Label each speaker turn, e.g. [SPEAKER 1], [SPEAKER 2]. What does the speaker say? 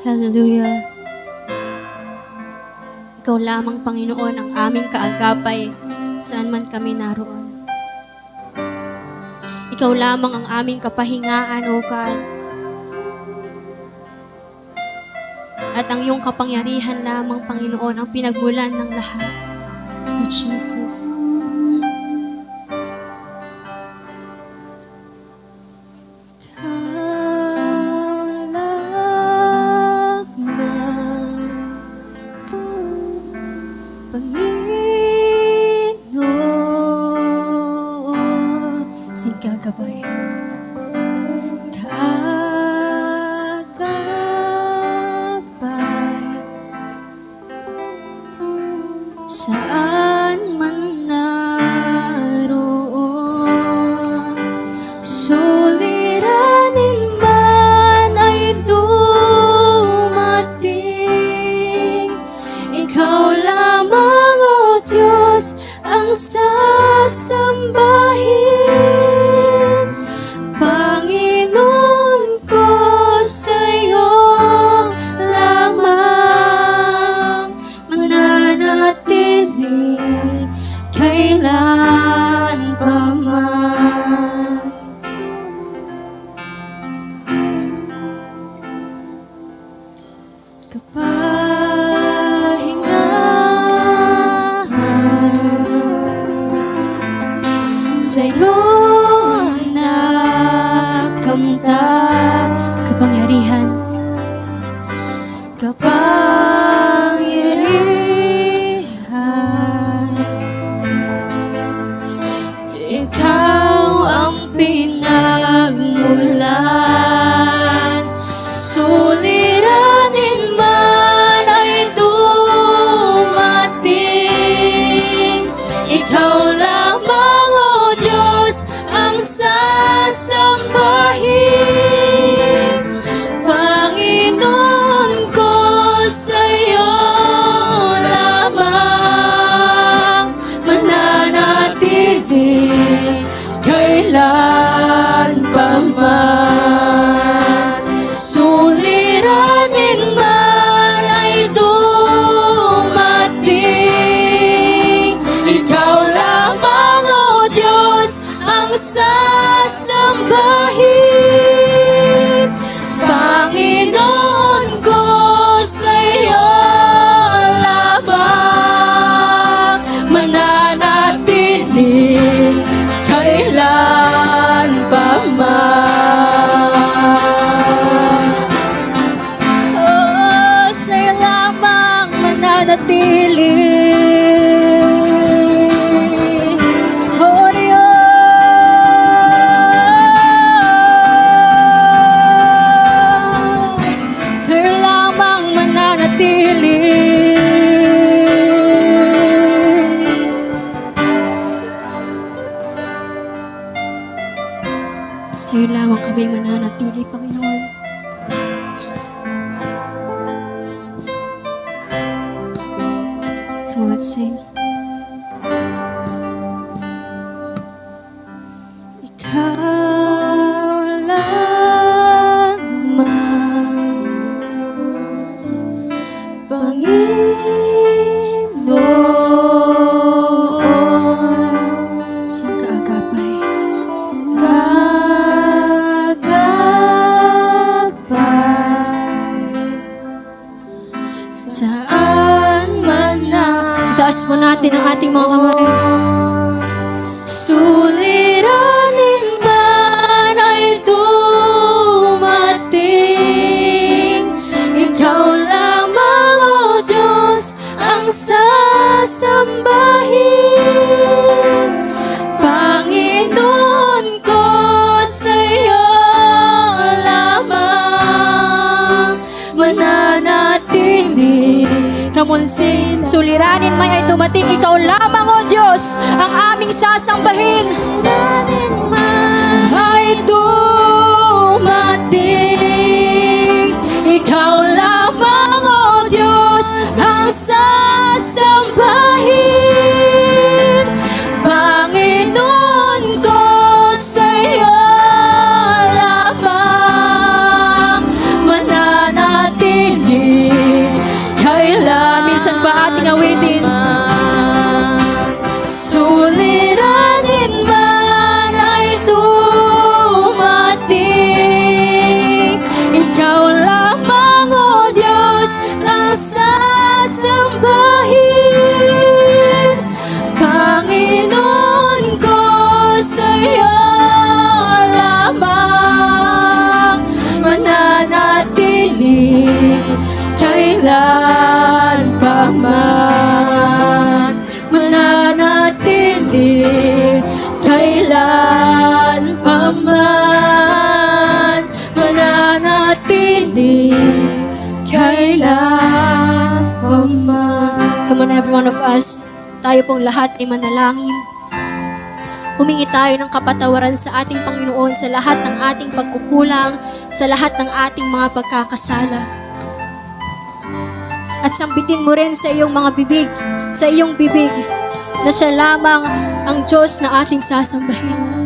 [SPEAKER 1] Hallelujah. Ikaw lamang, Panginoon, ang aming kaagapay saan man kami naroon. Ikaw lamang ang aming kapahingaan, O God. At ang iyong kapangyarihan lamang, Panginoon, ang pinagmulan ng lahat. O Jesus. Sing kagabay. Kagabay saan man naroon, suliranin man ay dumating, ikaw lamang, O Diyos, ang sasambahin. Panginoon ko, sa'yo lamang mananatili kailan pa man. Kapahingahan sa'yo nakamta, kapangyarihan, kapangyarihan. Ikaw ang pinagmulan, suliranin man ay dumating, ikaw lamang, O Diyos, ang sasambahin. Panginoon ko, sa'yo lamang mananatili kailan pa man. Suliranin man ay dumating, ikaw lamang, O Diyos, ang sasambahin. Panginoon ko, sa'yo lamang mananatili kailan pa man. Oh, sa'yo lamang mananatili. Sa'yo lamang mananatili. Sa'yo lamang kami mananatili, Panginoon. Come on, let's sing. Ikaw lamang, Panginoon, sa kaagapay, saan man na. Itaas mo natin ang ating mga kamay. Suliranin man ay dumating, ikaw lamang, O Diyos, ang sasambahin. Panginoon ko, sa'yo lamang mananatili. Come on, sing. Suliranin may ay dumating, ikaw lamang, O Diyos, ang aming sasambahin. Suliranin man ay dumating, ikaw lamang, O Diyos, ang sasambahin. Panginoon ko, sa'yo lamang mananatili di kailan pa man. Come on, every one of us, tayo pong lahat ay manalangin. Humingi tayo ng kapatawaran sa ating Panginoon sa lahat ng ating pagkukulang, sa lahat ng ating mga pagkakasala. At sambitin mo rin sa iyong mga bibig, sa iyong bibig, na siya lamang ang Diyos na ating sasambahin.